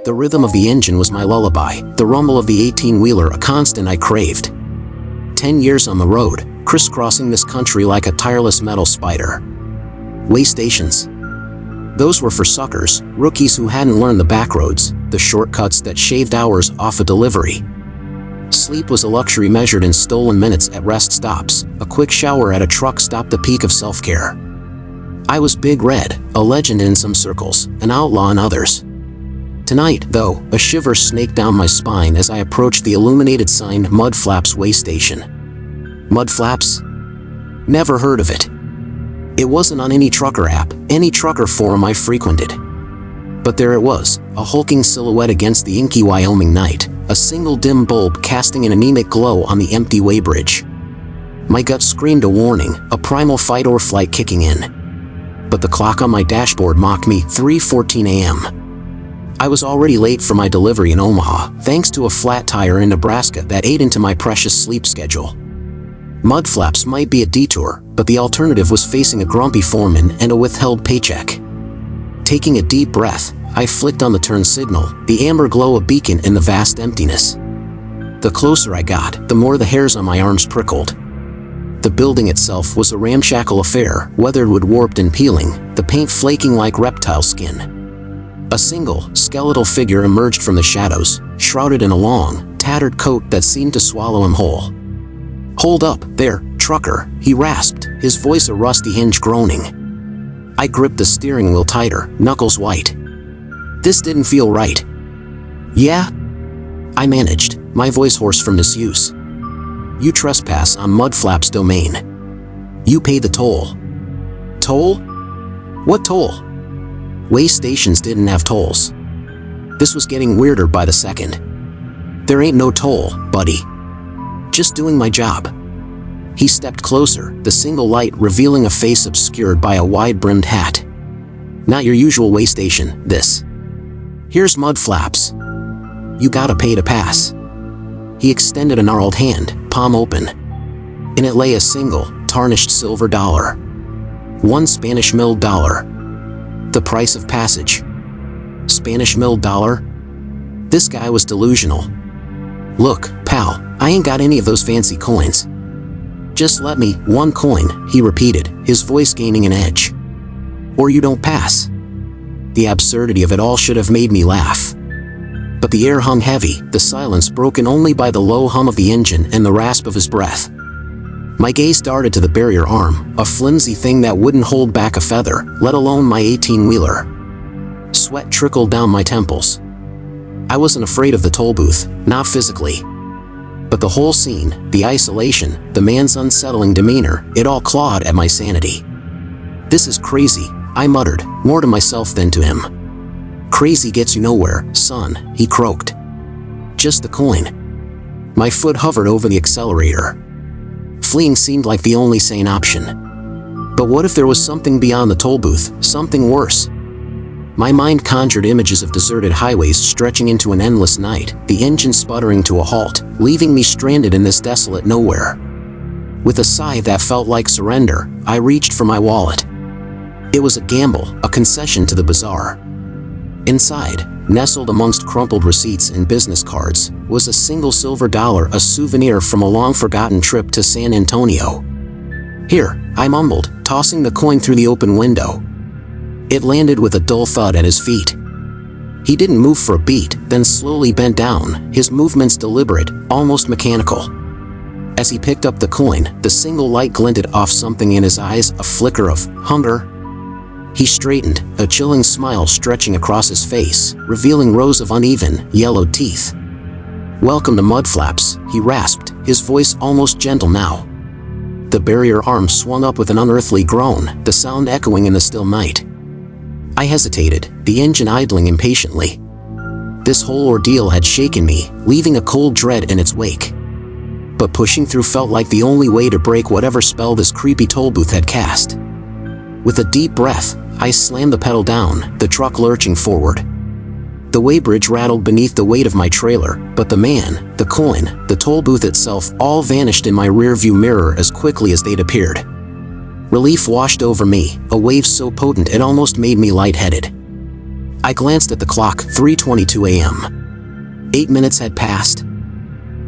The rhythm of the engine was my lullaby, the rumble of the 18-wheeler a constant I craved. 10 years on the road, crisscrossing this country like a tireless metal spider. Way stations. Those were for suckers, rookies who hadn't learned the backroads, the shortcuts that shaved hours off a delivery. Sleep was a luxury measured in stolen minutes at rest stops. A quick shower at a truck stop, the peak of self-care. I was Big Red, a legend in some circles, an outlaw in others. Tonight, though, a shiver snaked down my spine as I approached the illuminated sign Mud Flaps Way Station. Mud Flaps? Never heard of it. It wasn't on any trucker app, any trucker forum I frequented. But there it was, a hulking silhouette against the inky Wyoming night, a single dim bulb casting an anemic glow on the empty weighbridge. My gut screamed a warning, a primal fight or flight kicking in. But the clock on my dashboard mocked me, 3:14 a.m. I was already late for my delivery in Omaha, thanks to a flat tire in Nebraska that ate into my precious sleep schedule. Mud Flaps might be a detour, but the alternative was facing a grumpy foreman and a withheld paycheck. Taking a deep breath, I flicked on the turn signal, the amber glow a beacon in the vast emptiness. The closer I got, the more the hairs on my arms prickled. The building itself was a ramshackle affair, weathered wood warped and peeling, the paint flaking like reptile skin. A single, skeletal figure emerged from the shadows, shrouded in a long, tattered coat that seemed to swallow him whole. "Hold up, there, trucker," he rasped, his voice a rusty hinge groaning. I gripped the steering wheel tighter, knuckles white. This didn't feel right. "Yeah?" I managed, my voice hoarse from disuse. "You trespass on Mud Flaps domain. You pay the toll." "Toll? What toll?" Way stations didn't have tolls. This was getting weirder by the second. "There ain't no toll, buddy. Just doing my job." He stepped closer, the single light revealing a face obscured by a wide-brimmed hat. "Not your usual way station, this. Here's Mud Flaps. You gotta pay to pass." He extended a gnarled hand, palm open. In it lay a single, tarnished silver dollar. One Spanish milled dollar. The price of passage. Spanish milled dollar? This guy was delusional. "Look, pal, I ain't got any of those fancy coins. Just let me, one coin," he repeated, his voice gaining an edge. "Or you don't pass." The absurdity of it all should have made me laugh. But the air hung heavy, the silence broken only by the low hum of the engine and the rasp of his breath. My gaze darted to the barrier arm, a flimsy thing that wouldn't hold back a feather, let alone my 18-wheeler. Sweat trickled down my temples. I wasn't afraid of the toll booth, not physically. But the whole scene, the isolation, the man's unsettling demeanor, it all clawed at my sanity. "This is crazy," I muttered, more to myself than to him. "Crazy gets you nowhere, son," he croaked. "Just the coin." My foot hovered over the accelerator. Fleeing seemed like the only sane option. But what if there was something beyond the toll booth, something worse? My mind conjured images of deserted highways stretching into an endless night, the engine sputtering to a halt, leaving me stranded in this desolate nowhere. With a sigh that felt like surrender, I reached for my wallet. It was a gamble, a concession to the bizarre. Inside, nestled amongst crumpled receipts and business cards, was a single silver dollar, a souvenir from a long-forgotten trip to San Antonio. "Here," I mumbled, tossing the coin through the open window. It landed with a dull thud at his feet. He didn't move for a beat, then slowly bent down, his movements deliberate, almost mechanical. As he picked up the coin, the single light glinted off something in his eyes, a flicker of hunger. He straightened, a chilling smile stretching across his face, revealing rows of uneven, yellowed teeth. "Welcome to Mud Flaps," he rasped, his voice almost gentle now. The barrier arm swung up with an unearthly groan, the sound echoing in the still night. I hesitated, the engine idling impatiently. This whole ordeal had shaken me, leaving a cold dread in its wake. But pushing through felt like the only way to break whatever spell this creepy toll booth had cast. With a deep breath, I slammed the pedal down, the truck lurching forward. The weighbridge rattled beneath the weight of my trailer, but the man, the coin, the toll booth itself all vanished in my rearview mirror as quickly as they'd appeared. Relief washed over me, a wave so potent it almost made me lightheaded. I glanced at the clock, 3:22 a.m. 8 minutes had passed.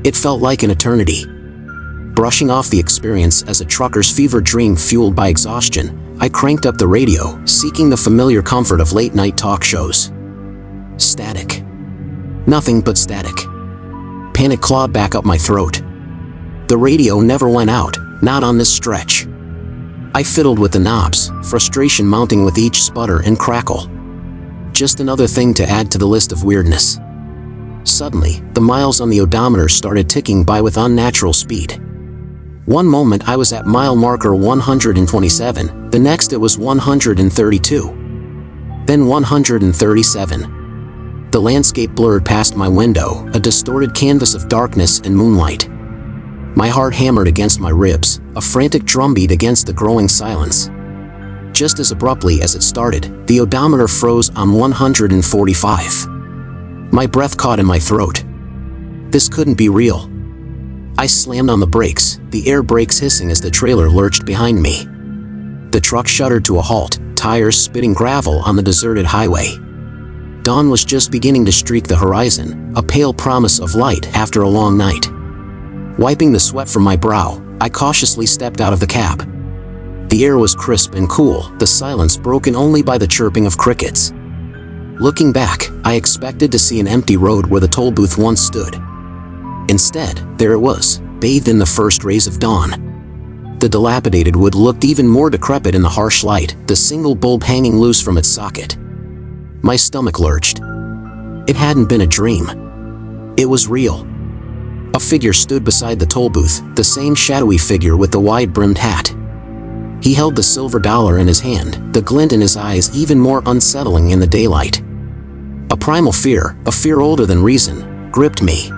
It felt like an eternity. Brushing off the experience as a trucker's fever dream fueled by exhaustion, I cranked up the radio, seeking the familiar comfort of late-night talk shows. Static. Nothing but static. Panic clawed back up my throat. The radio never went out, not on this stretch. I fiddled with the knobs, frustration mounting with each sputter and crackle. Just another thing to add to the list of weirdness. Suddenly, the miles on the odometer started ticking by with unnatural speed. One moment I was at mile marker 127, the next it was 132. Then 137. The landscape blurred past my window, a distorted canvas of darkness and moonlight. My heart hammered against my ribs, a frantic drumbeat against the growing silence. Just as abruptly as it started, the odometer froze on 145. My breath caught in my throat. This couldn't be real. I slammed on the brakes, the air brakes hissing as the trailer lurched behind me. The truck shuddered to a halt, tires spitting gravel on the deserted highway. Dawn was just beginning to streak the horizon, a pale promise of light after a long night. Wiping the sweat from my brow, I cautiously stepped out of the cab. The air was crisp and cool, the silence broken only by the chirping of crickets. Looking back, I expected to see an empty road where the toll booth once stood. Instead, there it was, bathed in the first rays of dawn. The dilapidated wood looked even more decrepit in the harsh light, the single bulb hanging loose from its socket. My stomach lurched. It hadn't been a dream. It was real. A figure stood beside the toll booth, the same shadowy figure with the wide-brimmed hat. He held the silver dollar in his hand, the glint in his eyes even more unsettling in the daylight. A primal fear, a fear older than reason, gripped me.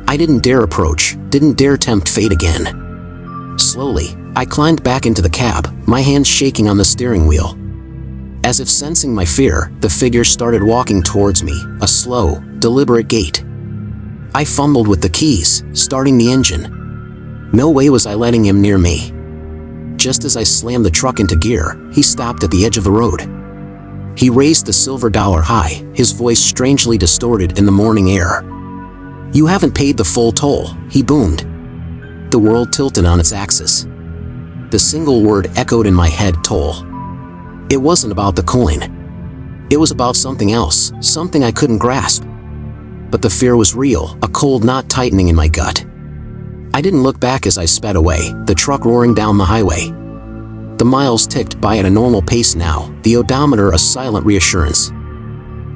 I didn't dare approach, didn't dare tempt fate again. Slowly, I climbed back into the cab, my hands shaking on the steering wheel. As if sensing my fear, the figure started walking towards me, a slow, deliberate gait. I fumbled with the keys, starting the engine. No way was I letting him near me. Just as I slammed the truck into gear, he stopped at the edge of the road. He raised the silver dollar high, his voice strangely distorted in the morning air. "You haven't paid the full toll," he boomed. The world tilted on its axis. The single word echoed in my head: toll. It wasn't about the coin. It was about something else, something I couldn't grasp. But the fear was real, a cold knot tightening in my gut. I didn't look back as I sped away, the truck roaring down the highway. The miles ticked by at a normal pace now, the odometer a silent reassurance.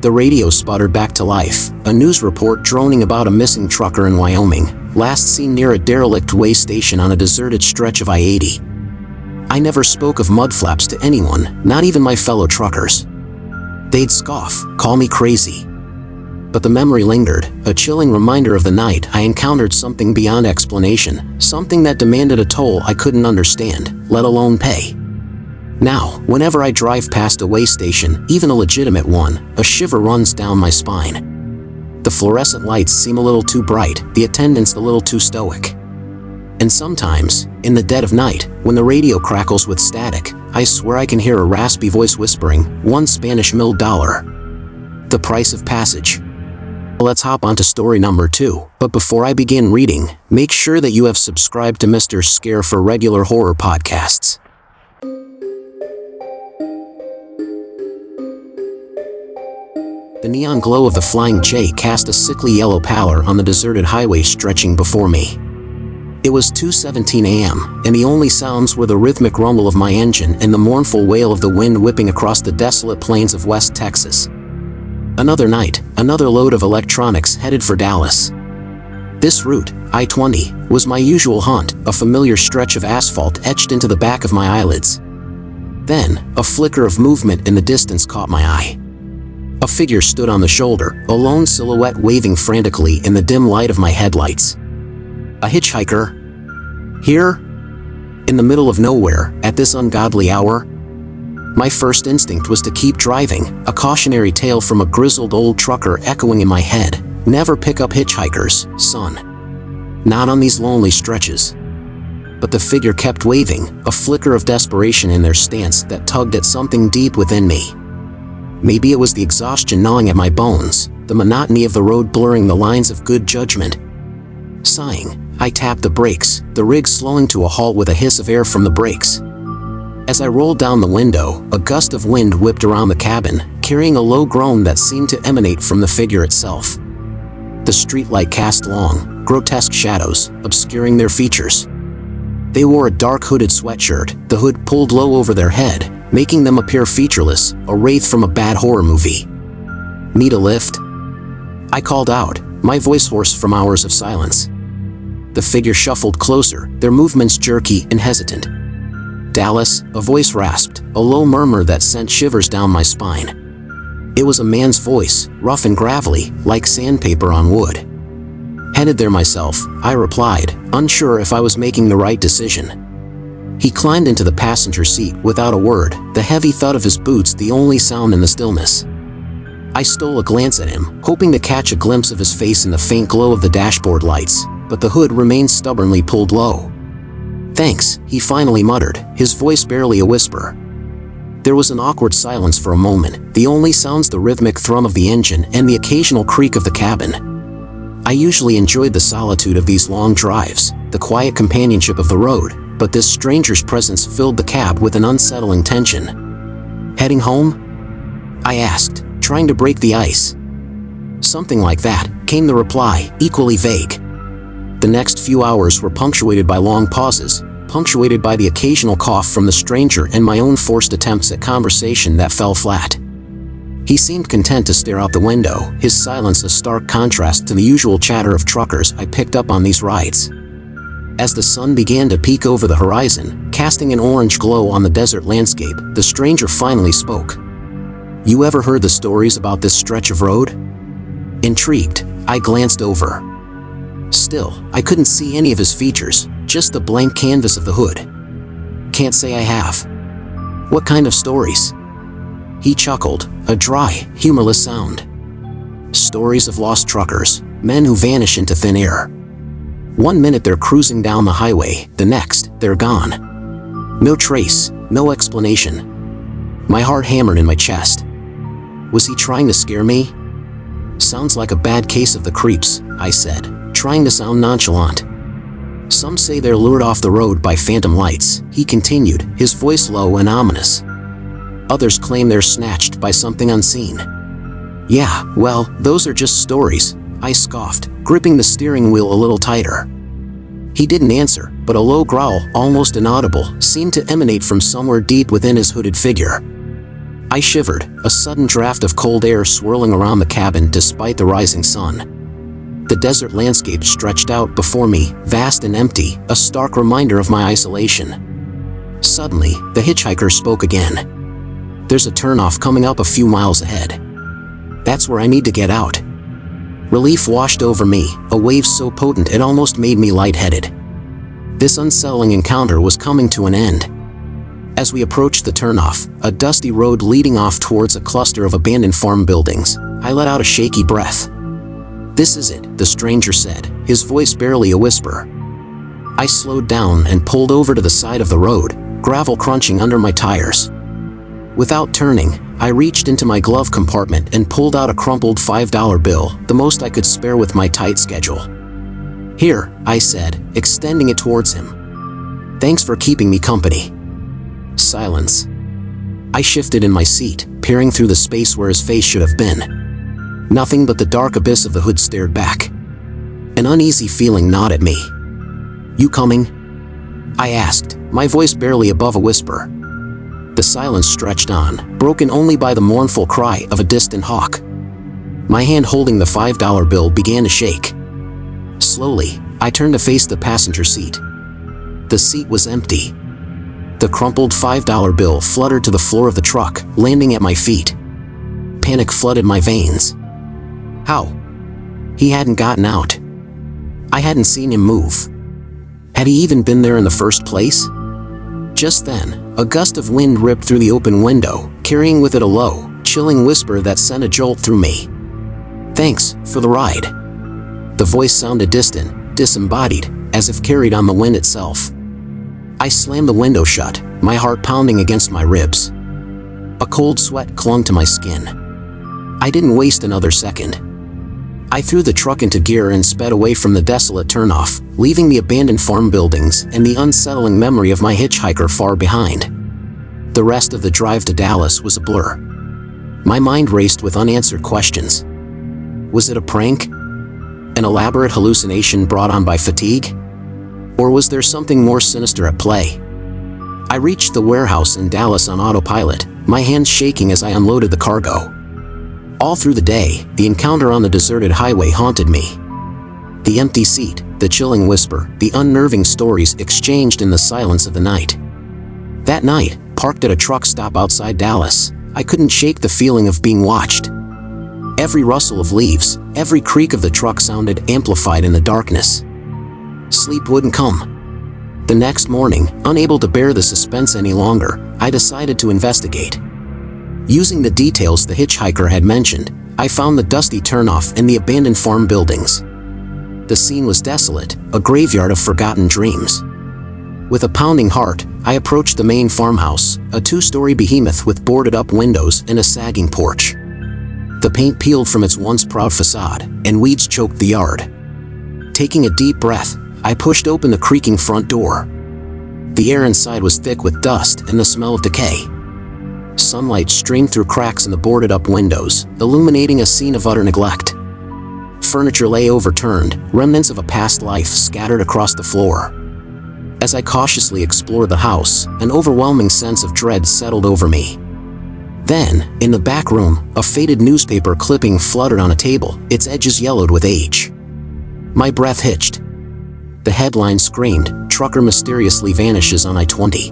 The radio sputtered back to life, a news report droning about a missing trucker in Wyoming, last seen near a derelict way station on a deserted stretch of I-80. I never spoke of mudflaps to anyone, not even my fellow truckers. They'd scoff, call me crazy. But the memory lingered, a chilling reminder of the night I encountered something beyond explanation, something that demanded a toll I couldn't understand, let alone pay. Now, whenever I drive past a way station, even a legitimate one, a shiver runs down my spine. The fluorescent lights seem a little too bright, the attendants a little too stoic. And sometimes, in the dead of night, when the radio crackles with static, I swear I can hear a raspy voice whispering, "1 Spanish milled dollar. The price of passage." Let's hop on to story number 2, but before I begin reading, make sure that you have subscribed to Mr. Scare for regular horror podcasts. The neon glow of the Flying J cast a sickly yellow pallor on the deserted highway stretching before me. It was 2:17 a.m., and the only sounds were the rhythmic rumble of my engine and the mournful wail of the wind whipping across the desolate plains of West Texas. Another night, another load of electronics headed for Dallas. This route, I-20, was my usual haunt, a familiar stretch of asphalt etched into the back of my eyelids. Then, a flicker of movement in the distance caught my eye. A figure stood on the shoulder, a lone silhouette waving frantically in the dim light of my headlights. A hitchhiker? Here? In the middle of nowhere, at this ungodly hour? My first instinct was to keep driving, a cautionary tale from a grizzled old trucker echoing in my head. Never pick up hitchhikers, son. Not on these lonely stretches. But the figure kept waving, a flicker of desperation in their stance that tugged at something deep within me. Maybe it was the exhaustion gnawing at my bones, the monotony of the road blurring the lines of good judgment. Sighing, I tapped the brakes, the rig slowing to a halt with a hiss of air from the brakes. As I rolled down the window, a gust of wind whipped around the cabin, carrying a low groan that seemed to emanate from the figure itself. The streetlight cast long, grotesque shadows, obscuring their features. They wore a dark hooded sweatshirt, the hood pulled low over their head, making them appear featureless, a wraith from a bad horror movie. "Need a lift?" I called out, my voice hoarse from hours of silence. The figure shuffled closer, their movements jerky and hesitant. "Dallas," a voice rasped, a low murmur that sent shivers down my spine. It was a man's voice, rough and gravelly, like sandpaper on wood. "Headed there myself," I replied, unsure if I was making the right decision. He climbed into the passenger seat without a word, the heavy thud of his boots the only sound in the stillness. I stole a glance at him, hoping to catch a glimpse of his face in the faint glow of the dashboard lights, but the hood remained stubbornly pulled low. "Thanks," he finally muttered, his voice barely a whisper. There was an awkward silence for a moment, the only sounds the rhythmic thrum of the engine and the occasional creak of the cabin. I usually enjoyed the solitude of these long drives, the quiet companionship of the road, but this stranger's presence filled the cab with an unsettling tension. "Heading home?" I asked, trying to break the ice. "Something like that," came the reply, equally vague. The next few hours were punctuated by long pauses, punctuated by the occasional cough from the stranger and my own forced attempts at conversation that fell flat. He seemed content to stare out the window, his silence a stark contrast to the usual chatter of truckers I picked up on these rides. As the sun began to peek over the horizon, casting an orange glow on the desert landscape, the stranger finally spoke. "You ever heard the stories about this stretch of road?" Intrigued, I glanced over. Still, I couldn't see any of his features, just the blank canvas of the hood. "Can't say I have." "What kind of stories?" He chuckled, a dry, humorless sound. "Stories of lost truckers, men who vanish into thin air. One minute they're cruising down the highway, the next, they're gone. No trace, no explanation." My heart hammered in my chest. Was he trying to scare me? "Sounds like a bad case of the creeps," I said, trying to sound nonchalant. "Some say they're lured off the road by phantom lights," he continued, his voice low and ominous. "Others claim they're snatched by something unseen." "Yeah, well, those are just stories," I scoffed, gripping the steering wheel a little tighter. He didn't answer, but a low growl, almost inaudible, seemed to emanate from somewhere deep within his hooded figure. I shivered, a sudden draft of cold air swirling around the cabin despite the rising sun. The desert landscape stretched out before me, vast and empty, a stark reminder of my isolation. Suddenly, the hitchhiker spoke again. "There's a turnoff coming up a few miles ahead. That's where I need to get out." Relief washed over me, a wave so potent it almost made me lightheaded. This unsettling encounter was coming to an end. As we approached the turnoff, a dusty road leading off towards a cluster of abandoned farm buildings, I let out a shaky breath. "This is it," the stranger said, his voice barely a whisper. I slowed down and pulled over to the side of the road, gravel crunching under my tires. Without turning, I reached into my glove compartment and pulled out a crumpled $5 bill, the most I could spare with my tight schedule. "Here," I said, extending it towards him. "Thanks for keeping me company." Silence. I shifted in my seat, peering through the space where his face should have been. Nothing but the dark abyss of the hood stared back. An uneasy feeling gnawed at me. "You coming?" I asked, my voice barely above a whisper. The silence stretched on, broken only by the mournful cry of a distant hawk. My hand holding the $5 bill began to shake. Slowly, I turned to face the passenger seat. The seat was empty. The crumpled $5 bill fluttered to the floor of the truck, landing at my feet. Panic flooded my veins. How? He hadn't gotten out. I hadn't seen him move. Had he even been there in the first place? Just then, a gust of wind ripped through the open window, carrying with it a low, chilling whisper that sent a jolt through me. "Thanks for the ride." The voice sounded distant, disembodied, as if carried on the wind itself. I slammed the window shut, my heart pounding against my ribs. A cold sweat clung to my skin. I didn't waste another second. I threw the truck into gear and sped away from the desolate turnoff, leaving the abandoned farm buildings and the unsettling memory of my hitchhiker far behind. The rest of the drive to Dallas was a blur. My mind raced with unanswered questions. Was it a prank? An elaborate hallucination brought on by fatigue? Or was there something more sinister at play? I reached the warehouse in Dallas on autopilot, my hands shaking as I unloaded the cargo. All through the day, the encounter on the deserted highway haunted me. The empty seat, the chilling whisper, the unnerving stories exchanged in the silence of the night. That night, parked at a truck stop outside Dallas, I couldn't shake the feeling of being watched. Every rustle of leaves, every creak of the truck sounded amplified in the darkness. Sleep wouldn't come. The next morning, unable to bear the suspense any longer, I decided to investigate. Using the details the hitchhiker had mentioned, I found the dusty turnoff and the abandoned farm buildings. The scene was desolate, a graveyard of forgotten dreams. With a pounding heart, I approached the main farmhouse, a two-story behemoth with boarded-up windows and a sagging porch. The paint peeled from its once proud facade, and weeds choked the yard. Taking a deep breath, I pushed open the creaking front door. The air inside was thick with dust and the smell of decay. Sunlight streamed through cracks in the boarded-up windows, illuminating a scene of utter neglect. Furniture lay overturned, remnants of a past life scattered across the floor. As I cautiously explored the house, an overwhelming sense of dread settled over me. Then, in the back room, a faded newspaper clipping fluttered on a table, its edges yellowed with age. My breath hitched. The headline screamed, "Trucker mysteriously vanishes on I-20."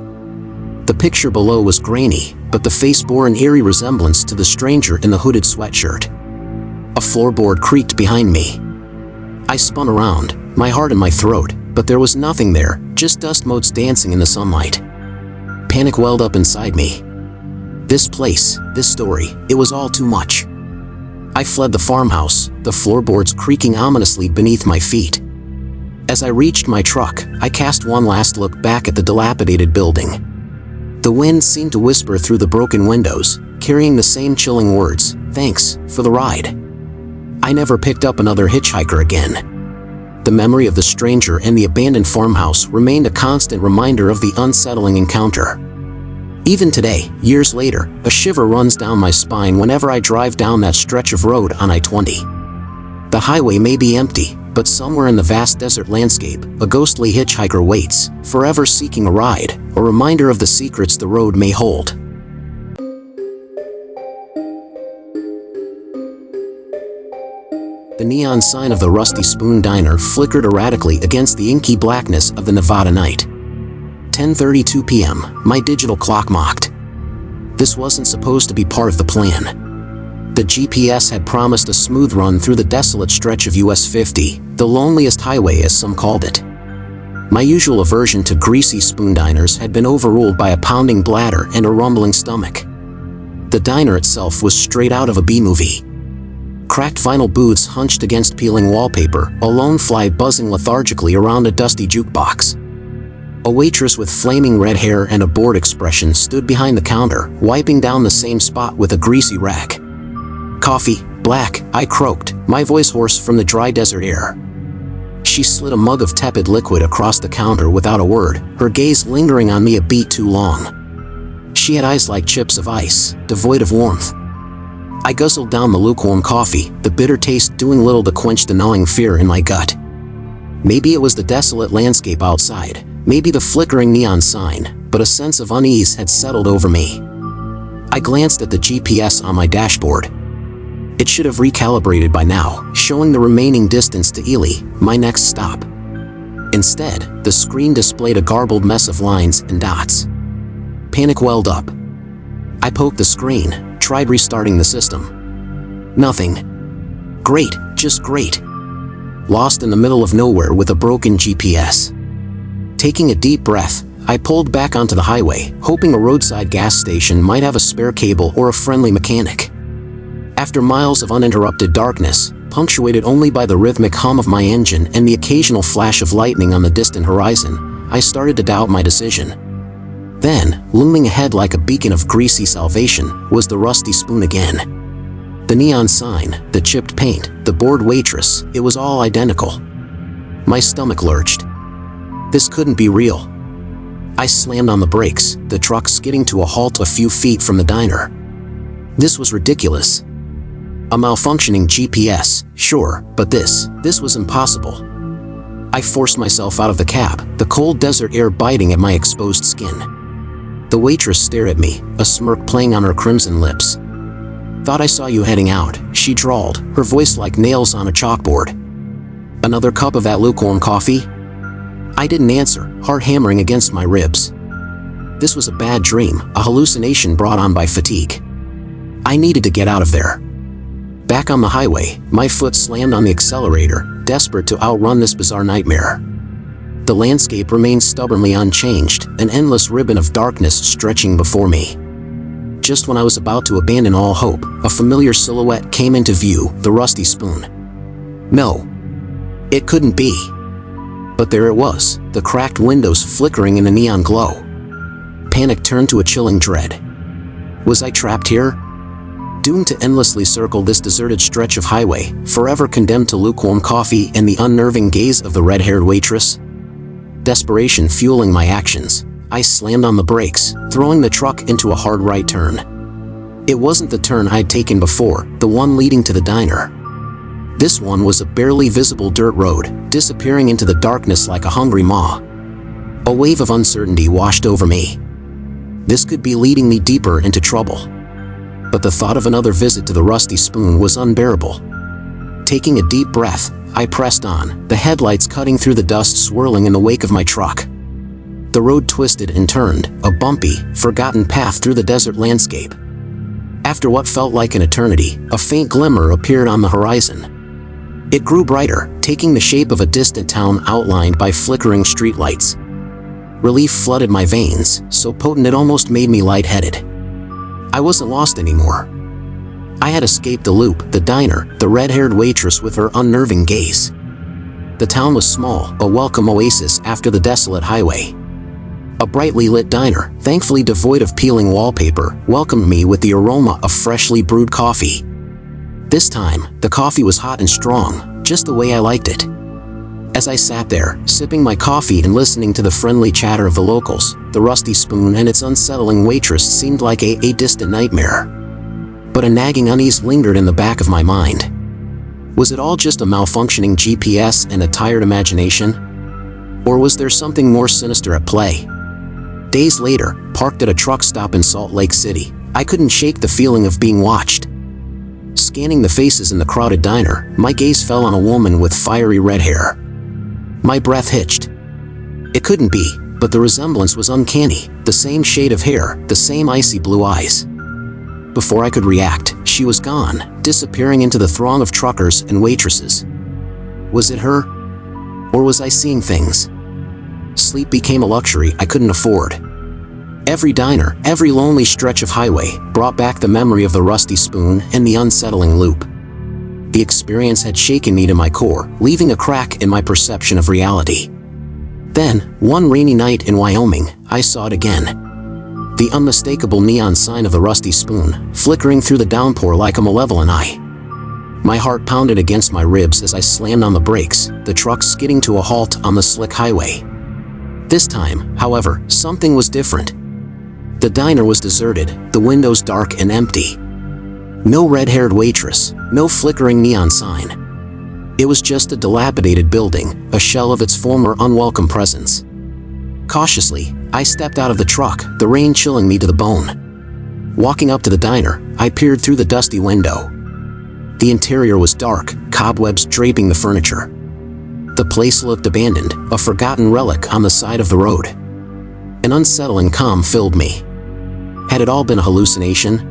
The picture below was grainy, but the face bore an eerie resemblance to the stranger in the hooded sweatshirt. A floorboard creaked behind me. I spun around, my heart in my throat, but there was nothing there, just dust motes dancing in the sunlight. Panic welled up inside me. This place, this story, it was all too much. I fled the farmhouse, the floorboards creaking ominously beneath my feet. As I reached my truck, I cast one last look back at the dilapidated building. The wind seemed to whisper through the broken windows, carrying the same chilling words, "Thanks for the ride." I never picked up another hitchhiker again. The memory of the stranger and the abandoned farmhouse remained a constant reminder of the unsettling encounter. Even today, years later, a shiver runs down my spine whenever I drive down that stretch of road on I-20. The highway may be empty, but somewhere in the vast desert landscape, a ghostly hitchhiker waits, forever seeking a ride, a reminder of the secrets the road may hold. The neon sign of the Rusty Spoon Diner flickered erratically against the inky blackness of the Nevada night. 10:32 p.m., my digital clock mocked. This wasn't supposed to be part of the plan. The GPS had promised a smooth run through the desolate stretch of US 50, the loneliest highway as some called it. My usual aversion to greasy spoon diners had been overruled by a pounding bladder and a rumbling stomach. The diner itself was straight out of a B-movie. Cracked vinyl booths hunched against peeling wallpaper, a lone fly buzzing lethargically around a dusty jukebox. A waitress with flaming red hair and a bored expression stood behind the counter, wiping down the same spot with a greasy rag. "Coffee, black," I croaked, my voice hoarse from the dry desert air. She slid a mug of tepid liquid across the counter without a word, her gaze lingering on me a beat too long. She had eyes like chips of ice, devoid of warmth. I guzzled down the lukewarm coffee, the bitter taste doing little to quench the gnawing fear in my gut. Maybe it was the desolate landscape outside, maybe the flickering neon sign, but a sense of unease had settled over me. I glanced at the GPS on my dashboard. It should have recalibrated by now, showing the remaining distance to Ely, my next stop. Instead, the screen displayed a garbled mess of lines and dots. Panic welled up. I poked the screen, tried restarting the system. Nothing. Great, just great. Lost in the middle of nowhere with a broken GPS. Taking a deep breath, I pulled back onto the highway, hoping a roadside gas station might have a spare cable or a friendly mechanic. After miles of uninterrupted darkness, punctuated only by the rhythmic hum of my engine and the occasional flash of lightning on the distant horizon, I started to doubt my decision. Then, looming ahead like a beacon of greasy salvation, was the Rusty Spoon again. The neon sign, the chipped paint, the bored waitress, it was all identical. My stomach lurched. This couldn't be real. I slammed on the brakes, the truck skidding to a halt a few feet from the diner. This was ridiculous. A malfunctioning GPS, sure, but this was impossible. I forced myself out of the cab, the cold desert air biting at my exposed skin. The waitress stared at me, a smirk playing on her crimson lips. "Thought I saw you heading out," she drawled, her voice like nails on a chalkboard. "Another cup of that lukewarm coffee?" I didn't answer, heart hammering against my ribs. This was a bad dream, a hallucination brought on by fatigue. I needed to get out of there. Back on the highway, my foot slammed on the accelerator, desperate to outrun this bizarre nightmare. The landscape remained stubbornly unchanged, an endless ribbon of darkness stretching before me. Just when I was about to abandon all hope, a familiar silhouette came into view, the Rusty Spoon. No. It couldn't be. But there it was, the cracked windows flickering in the neon glow. Panic turned to a chilling dread. Was I trapped here? Doomed to endlessly circle this deserted stretch of highway, forever condemned to lukewarm coffee and the unnerving gaze of the red-haired waitress? Desperation fueling my actions, I slammed on the brakes, throwing the truck into a hard right turn. It wasn't the turn I'd taken before, the one leading to the diner. This one was a barely visible dirt road, disappearing into the darkness like a hungry maw. A wave of uncertainty washed over me. This could be leading me deeper into trouble. But the thought of another visit to the Rusty Spoon was unbearable. Taking a deep breath, I pressed on, the headlights cutting through the dust swirling in the wake of my truck. The road twisted and turned, a bumpy, forgotten path through the desert landscape. After what felt like an eternity, a faint glimmer appeared on the horizon. It grew brighter, taking the shape of a distant town outlined by flickering streetlights. Relief flooded my veins, so potent it almost made me lightheaded. I wasn't lost anymore. I had escaped the loop, the diner, the red-haired waitress with her unnerving gaze. The town was small, a welcome oasis after the desolate highway. A brightly lit diner, thankfully devoid of peeling wallpaper, welcomed me with the aroma of freshly brewed coffee. This time, the coffee was hot and strong, just the way I liked it. As I sat there, sipping my coffee and listening to the friendly chatter of the locals, the Rusty Spoon and its unsettling waitress seemed like a distant nightmare. But a nagging unease lingered in the back of my mind. Was it all just a malfunctioning GPS and a tired imagination? Or was there something more sinister at play? Days later, parked at a truck stop in Salt Lake City, I couldn't shake the feeling of being watched. Scanning the faces in the crowded diner, my gaze fell on a woman with fiery red hair. My breath hitched. It couldn't be, but the resemblance was uncanny, the same shade of hair, the same icy blue eyes. Before I could react, she was gone, disappearing into the throng of truckers and waitresses. Was it her? Or was I seeing things? Sleep became a luxury I couldn't afford. Every diner, every lonely stretch of highway, brought back the memory of the Rusty Spoon and the unsettling loop. The experience had shaken me to my core, leaving a crack in my perception of reality. Then, one rainy night in Wyoming, I saw it again. The unmistakable neon sign of the Rusty Spoon, flickering through the downpour like a malevolent eye. My heart pounded against my ribs as I slammed on the brakes, the truck skidding to a halt on the slick highway. This time, however, something was different. The diner was deserted, the windows dark and empty. No red-haired waitress, no flickering neon sign. It was just a dilapidated building, a shell of its former unwelcome presence. Cautiously, I stepped out of the truck, the rain chilling me to the bone. Walking up to the diner, I peered through the dusty window. The interior was dark, cobwebs draping the furniture. The place looked abandoned, a forgotten relic on the side of the road. An unsettling calm filled me. Had it all been a hallucination?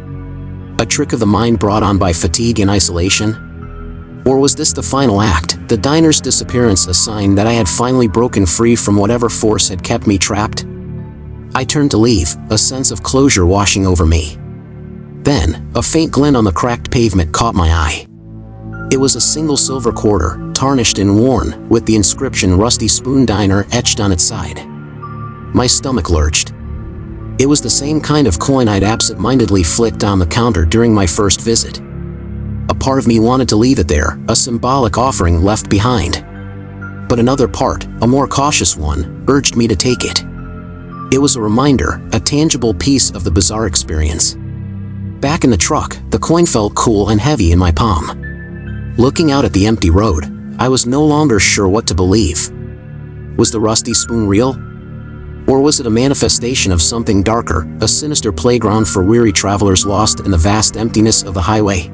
A trick of the mind brought on by fatigue and isolation? Or was this the final act, the diner's disappearance a sign that I had finally broken free from whatever force had kept me trapped? I turned to leave, a sense of closure washing over me. Then, a faint glint on the cracked pavement caught my eye. It was a single silver quarter, tarnished and worn, with the inscription Rusty Spoon Diner etched on its side. My stomach lurched. It was the same kind of coin I'd absent-mindedly flicked on the counter during my first visit. A part of me wanted to leave it there, a symbolic offering left behind. But another part, a more cautious one, urged me to take it. It was a reminder, a tangible piece of the bizarre experience. Back in the truck, the coin felt cool and heavy in my palm. Looking out at the empty road, I was no longer sure what to believe. Was the rusty spoon real? Or was it a manifestation of something darker, a sinister playground for weary travelers lost in the vast emptiness of the highway?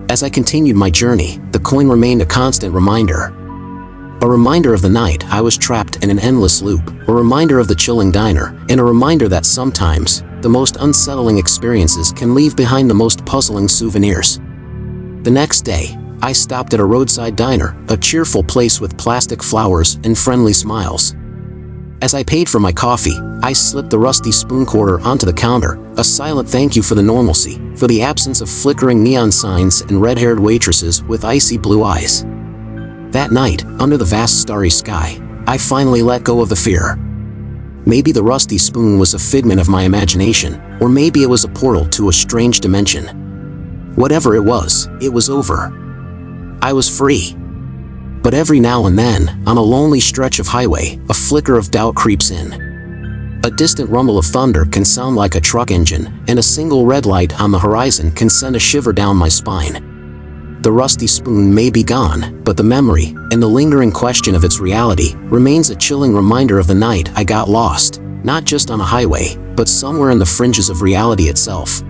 As I continued my journey, the coin remained a constant reminder. A reminder of the night I was trapped in an endless loop, a reminder of the chilling diner, and a reminder that sometimes, the most unsettling experiences can leave behind the most puzzling souvenirs. The next day, I stopped at a roadside diner, a cheerful place with plastic flowers and friendly smiles. As I paid for my coffee, I slipped the rusty spoon quarter onto the counter, a silent thank you for the normalcy, for the absence of flickering neon signs and red-haired waitresses with icy blue eyes. That night, under the vast starry sky, I finally let go of the fear. Maybe the rusty spoon was a figment of my imagination, or maybe it was a portal to a strange dimension. Whatever it was over. I was free. But every now and then, on a lonely stretch of highway, a flicker of doubt creeps in. A distant rumble of thunder can sound like a truck engine, and a single red light on the horizon can send a shiver down my spine. The rusty spoon may be gone, but the memory, and the lingering question of its reality, remains a chilling reminder of the night I got lost, not just on a highway, but somewhere in the fringes of reality itself.